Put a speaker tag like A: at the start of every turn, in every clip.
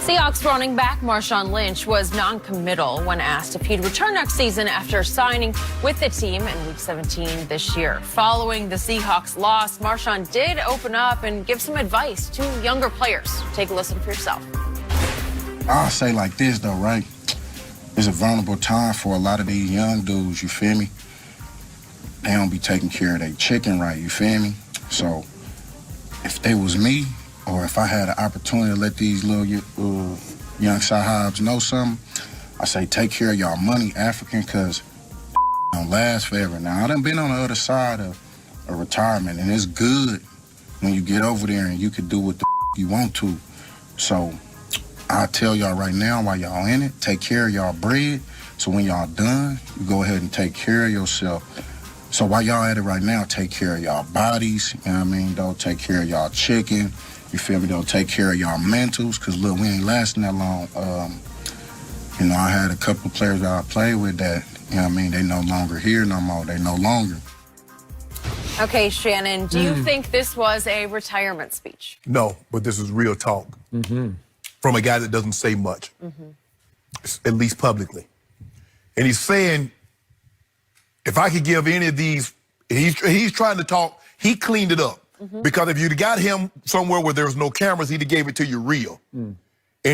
A: Seahawks running back Marshawn Lynch was non-committal when asked if he'd return next season after signing with the team in Week 17 this year. Following the Seahawks loss, Marshawn did open up and give some advice to younger players. Take a listen for yourself.
B: I'll say like this, though, right? It's a vulnerable time for a lot of these young dudes, you feel me? They don't be taking care of their chicken right, you feel me? So if they was me, or if I had an opportunity to let these little young sahabs know something, I say take care of y'all money, African, because don't last forever. Now, I done been on the other side of a retirement, and it's good when you get over there and you can do what the you want to. So I tell y'all right now, while y'all in it, take care of y'all bread, so when y'all done, you go ahead and take care of yourself. So while y'all at it right now, take care of y'all bodies, you know what I mean? Don't take care of y'all chicken. You feel me? Don't take care of y'all mentals, because, look, we ain't lasting that long. You know, I had a couple of players that I played with that, you know what I mean, they no longer here no more. They no longer.
A: Okay, Shannon, do you think this was a retirement speech?
C: No, but this is real talk from a guy that doesn't say much, at least publicly. And he's saying, if I could give any of these, he's trying to talk, he cleaned it up. Because if you'd got him somewhere where there was no cameras, he'd have gave it to you real. And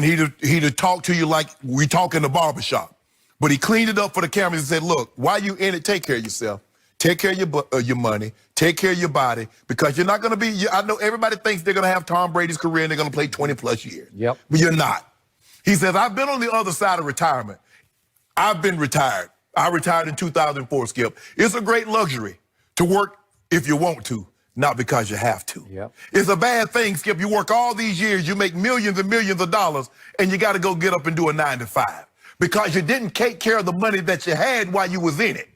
C: he'd have talked to you like we talk in the barbershop. But he cleaned it up for the cameras and said, look, while you in it, take care of yourself. Take care of your money. Take care of your body. Because you're not going to be, I know everybody thinks they're going to have Tom Brady's career and they're going to play 20 plus years. Yep. But you're not. He says, I've been on the other side of retirement. I've been retired. I retired in 2004, Skip. It's a great luxury to work if you want to, not because you have to. Yep. It's a bad thing, Skip. You work all these years, you make millions and millions of dollars, and you got to go get up and do a 9 to 5 because you didn't take care of the money that you had while you was in it.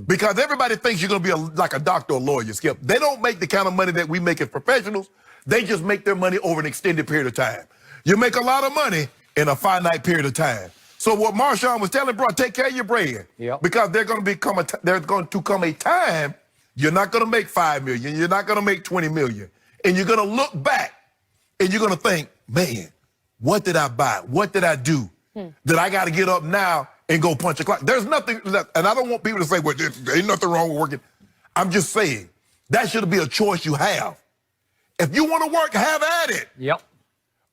C: Because everybody thinks you're going to be like a doctor or lawyer, Skip. They don't make the kind of money that we make as professionals. They just make their money over an extended period of time. You make a lot of money in a finite period of time. So what Marshawn was telling, bro, take care of your bread. Yep. Because there's going to come a time you're not going to make $5 million. You're not going to make $20 million. And you're going to look back and you're going to think, man, what did I buy? What did I do that I got to get up now and go punch a clock? There's nothing, and I don't want people to say, well, there ain't nothing wrong with working. I'm just saying, that should be a choice you have. If you want to work, have at it. Yep.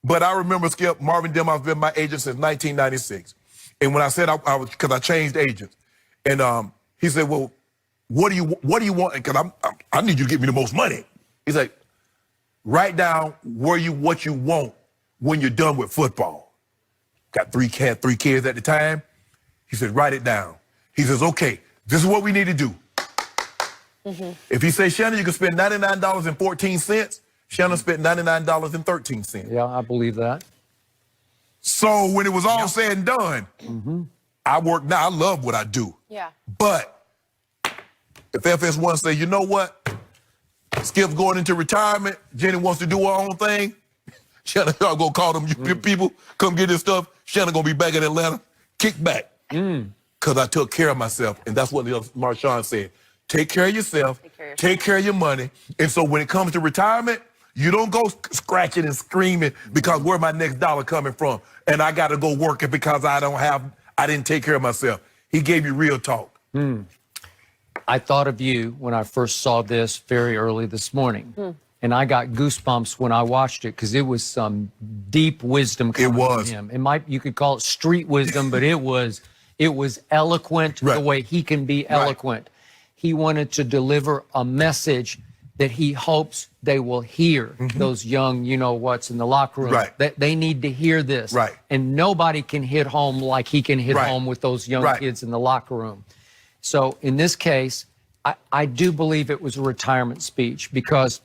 C: But I remember, Skip, Marvin Demoff's been my agent since 1996. And when I said I was, because I changed agents, and he said, well, what do you want? Because I need you to get me the most money. He's like, write down what you want when you're done with football. Got three kids at the time. He said, write it down. He says, okay, this is what we need to do. If he says, Shannon, you can spend $99.14, Shannon spent $99.13.
D: Yeah, I believe that.
C: So when it was all said and done, I work now. I love what I do. Yeah. But if FS1 say, you know what? Skip's going into retirement. Jenny wants to do her own thing. Shannon, I'll go call them people, come get this stuff. Shannon gonna be back in Atlanta. Kick back. Because I took care of myself. And that's what Marshawn said. Take care of yourself. Take care of your money. And so when it comes to retirement, you don't go scratching and screaming because where my next dollar coming from? And I got to go working because I didn't take care of myself. He gave you real talk.
D: I thought of you when I first saw this very early this morning. And I got goosebumps when I watched it because it was some deep wisdom coming from him. You could call it street wisdom, but it was eloquent the way he can be eloquent. He wanted to deliver a message that he hopes they will hear, those young, you-know-whats in the locker room. That they need to hear this. And nobody can hit home like he can hit home with those young kids in the locker room. So in this case, I do believe it was a retirement speech because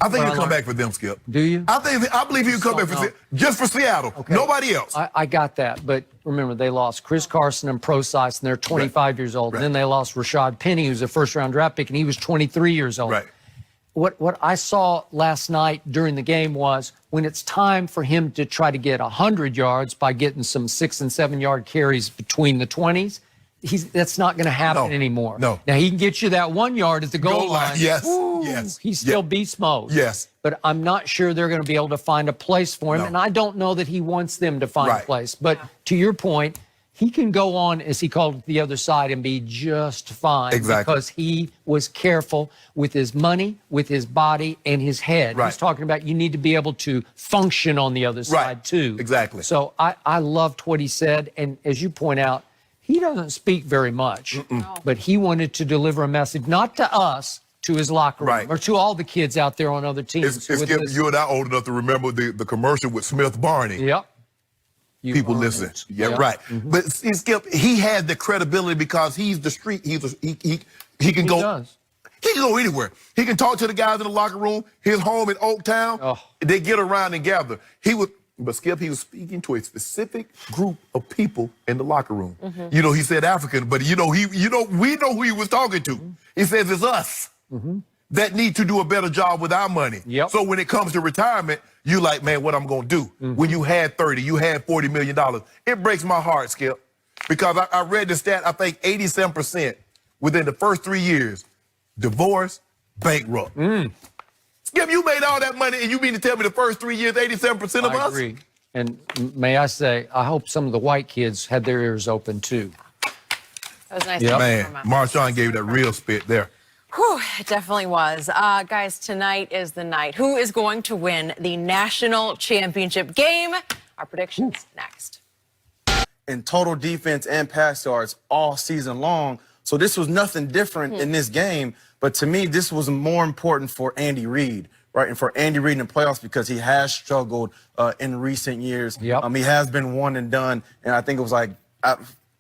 C: I think he'll come back for them, Skip.
D: Do you?
C: I believe he'll come back just for Seattle. Okay. Nobody else.
D: I got that. But remember, they lost Chris Carson and Procise, and they're 25 years old. And then they lost Rashad Penny, who's a first-round draft pick, and he was 23 years old. What I saw last night during the game was when it's time for him to try to get 100 yards by getting some 6- and 7-yard carries between the 20s, that's not going to happen anymore.
C: No.
D: Now, he can get you that 1 yard at the goal line.
C: Yes,
D: Woo,
C: yes.
D: He still beats most.
C: Yes.
D: But I'm not sure they're going to be able to find a place for him, and I don't know that he wants them to find a place. But to your point, he can go on, as he called it, the other side and be just fine.
C: Exactly.
D: Because he was careful with his money, with his body, and his head.
C: Right.
D: He's talking about you need to be able to function on the other side, too.
C: Exactly.
D: So I loved what he said. And as you point out, he doesn't speak very much. But he wanted to deliver a message, not to us, to his locker room, or to all the kids out there on other teams.
C: You and I old enough to remember the commercial with Smith Barney.
D: Yep.
C: People listen. Yeah, right. But see, Skip, he had the credibility because he's the street. He can go.
D: Does.
C: He can go anywhere. He can talk to the guys in the locker room. His home in Oaktown. They get around and gather. But Skip, he was speaking to a specific group of people in the locker room. You know, he said African, but we know who he was talking to. He says it's us that need to do a better job with our money. So when it comes to retirement, you like, man, what I'm gonna do? When you had 30, you had $40 million. It breaks my heart, Skip, because I read the stat. I think 87% within the first 3 years, divorce, bankrupt. Skip, you made all that money, and you mean to tell me the first 3 years, 87% of us?
D: I agree. And may I say, I hope some of the white kids had their ears open, too.
A: That was nice.
C: Man, Marshawn gave that real spit there.
A: Whew, it definitely was. Guys, tonight is the night. Who is going to win the national championship game? Our predictions next.
E: In total defense and pass yards all season long. So this was nothing different in this game. But to me, this was more important for Andy Reid, right? And for Andy Reid in the playoffs because he has struggled in recent years. He has been one and done. And I think it was like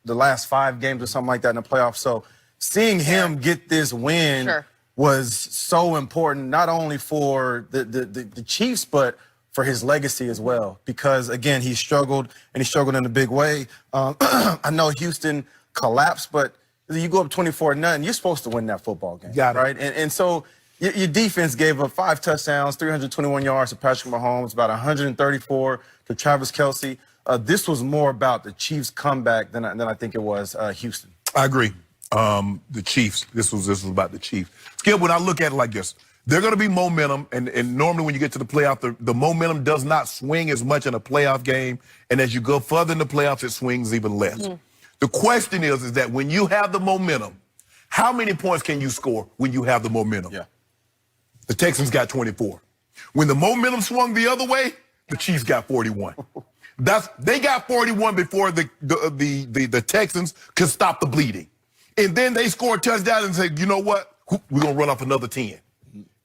E: the last 5 games or something like that in the playoffs. So seeing him get this win was so important, not only for the Chiefs, but for his legacy as well. Because, again, he struggled, and he struggled in a big way. I know Houston collapsed, but you go up 24-0, you're supposed to win that football game, right? And so your defense gave up 5 touchdowns, 321 yards to Patrick Mahomes, about 134 to Travis Kelce. This was more about the Chiefs' comeback than I think it was Houston.
C: I agree. The Chiefs. This was about the Chiefs. Skip, when I look at it like this, they're going to be momentum, and normally when you get to the playoff, the momentum does not swing as much in a playoff game, and as you go further in the playoffs, it swings even less. The question is that when you have the momentum, how many points can you score when you have the momentum? The Texans got 24. When the momentum swung the other way, the Chiefs got 41. They got 41 before the Texans could stop the bleeding. And then they scored a touchdown and said, you know what? We're going to run off another 10.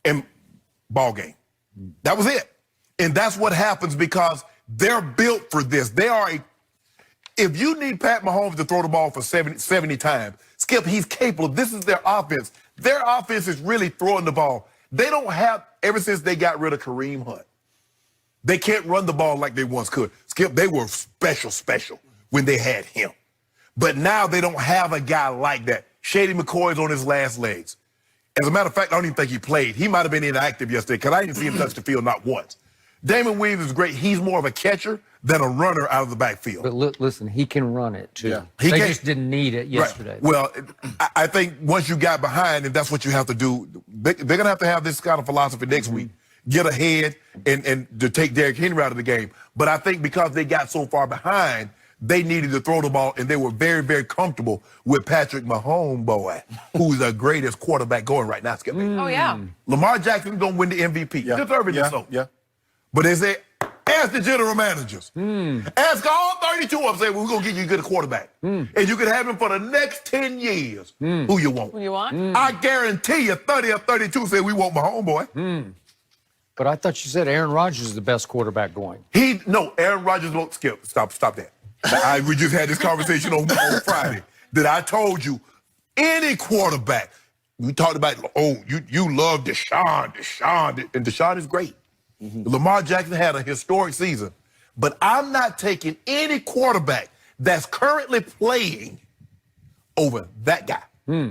C: And ball game. That was it. And that's what happens because they're built for this. If you need Pat Mahomes to throw the ball for 70 times, Skip, he's capable. This is their offense. Their offense is really throwing the ball. They don't have, ever since they got rid of Kareem Hunt, they can't run the ball like they once could. Skip, they were special when they had him. But now they don't have a guy like that. Shady McCoy's on his last legs. As a matter of fact, I don't even think he played. He might have been inactive yesterday because I didn't see him touch the field not once. Damon Williams is great. He's more of a catcher than a runner out of the backfield.
D: But listen, he can run it, too.
C: They
D: just didn't need it yesterday.
C: Right. Well, I think once you got behind, and that's what you have to do, they're going to have this kind of philosophy next week. Get ahead and to take Derrick Henry out of the game. But I think because they got so far behind, they needed to throw the ball, and they were very, very comfortable with Patrick Mahomes, boy, who's the greatest quarterback going right now, Skip.
A: Oh, yeah.
C: Lamar Jackson's going to win the MVP. Deservedly so. But they say, ask the general managers. Ask all 32 of them, say, well, we're going to get you a good quarterback. And you can have him for the next 10 years. Who you want?
A: Who you want?
C: I guarantee you 30 or 32 say, we want my homeboy.
D: But I thought you said Aaron Rodgers is the best quarterback going.
C: No, Aaron Rodgers won't. Skip. Stop that. We just had this conversation on Friday that I told you any quarterback, we talked about, you love Deshaun, and Deshaun is great. Lamar Jackson had a historic season, but I'm not taking any quarterback that's currently playing over that guy,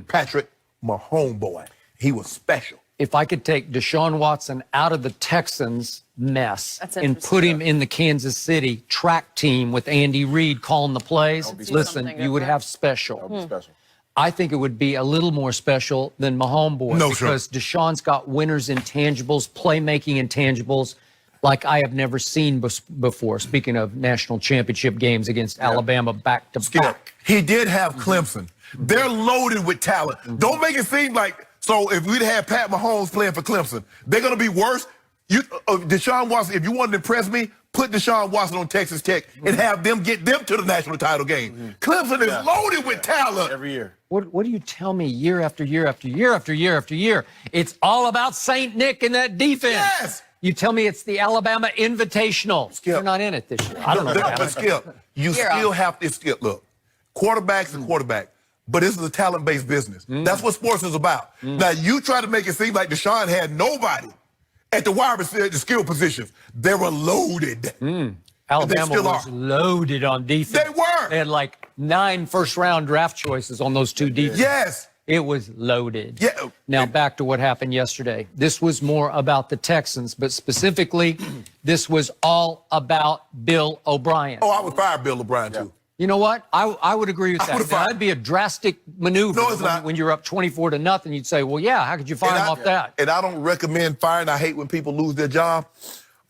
C: Patrick Mahomes, boy. He was special.
D: if I could take Deshaun Watson out of the Texans mess
A: That's
D: and put him in the Kansas City track team with Andy Reid calling the plays, listen, you would have special.
E: That would be special.
D: I think it would be a little more special than Mahomes boy because Deshaun's got winners intangibles, playmaking intangibles like I have never seen before. Speaking of national championship games against Alabama back to back.
C: He did have Clemson. They're loaded with talent. Don't make it seem like, so if we'd had Pat Mahomes playing for Clemson, they're going to be worse. Deshaun Watson, if you wanted to impress me, put Deshaun Watson on Texas Tech and have them get them to the national title game. Clemson is loaded with talent.
E: Every year.
D: What do you tell me year after year after year after year after year? It's all about St. Nick and that defense.
C: Yes.
D: You tell me it's the Alabama Invitational.
C: Skip.
D: They're not in it this year. I don't know.
C: But Skip, you still have to, Skip, look, quarterback's a quarterback, but this is a talent-based business. That's what sports is about. Now, you try to make it seem like Deshaun had nobody at the wide receiver, the skill positions. They were loaded.
D: Alabama was loaded on defense.
C: They were.
D: They had like 9 first-round draft choices on those 2 defenses.
C: Yes.
D: It was loaded.
C: Yeah.
D: Now, back to what happened yesterday. This was more about the Texans, but specifically, this was all about Bill O'Brien.
C: Oh, I would fire Bill O'Brien, too.
D: You know what? I would agree with that. That'd be a drastic maneuver.
C: No, it's not.
D: When you're up 24-0, you'd say, well, yeah, how could you fire him off that?
C: And I don't recommend firing. I hate when people lose their job.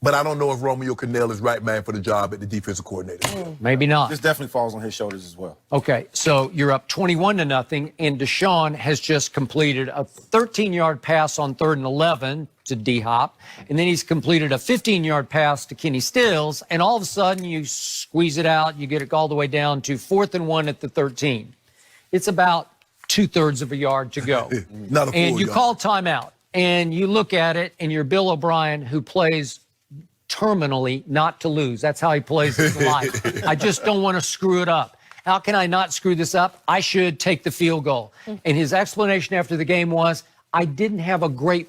C: But I don't know if Romeo Crennel is right man for the job at the defensive coordinator.
D: Maybe not.
E: This definitely falls on his shoulders as well.
D: Okay, so you're up 21-0, and Deshaun has just completed a 13-yard pass on 3rd and 11 to D-Hop, and then he's completed a 15-yard pass to Kenny Stills, and all of a sudden you squeeze it out, you get it all the way down to 4th and 1 at the 13. It's about 2/3 of a yard to go.
C: Not a full
D: and you
C: yard.
D: call timeout, and you look at it, and you're Bill O'Brien, who plays terminally not to lose. That's how he plays his life. I just don't want to screw it up. How can I not screw this up? I should take the field goal. And his explanation after the game was, I didn't have a great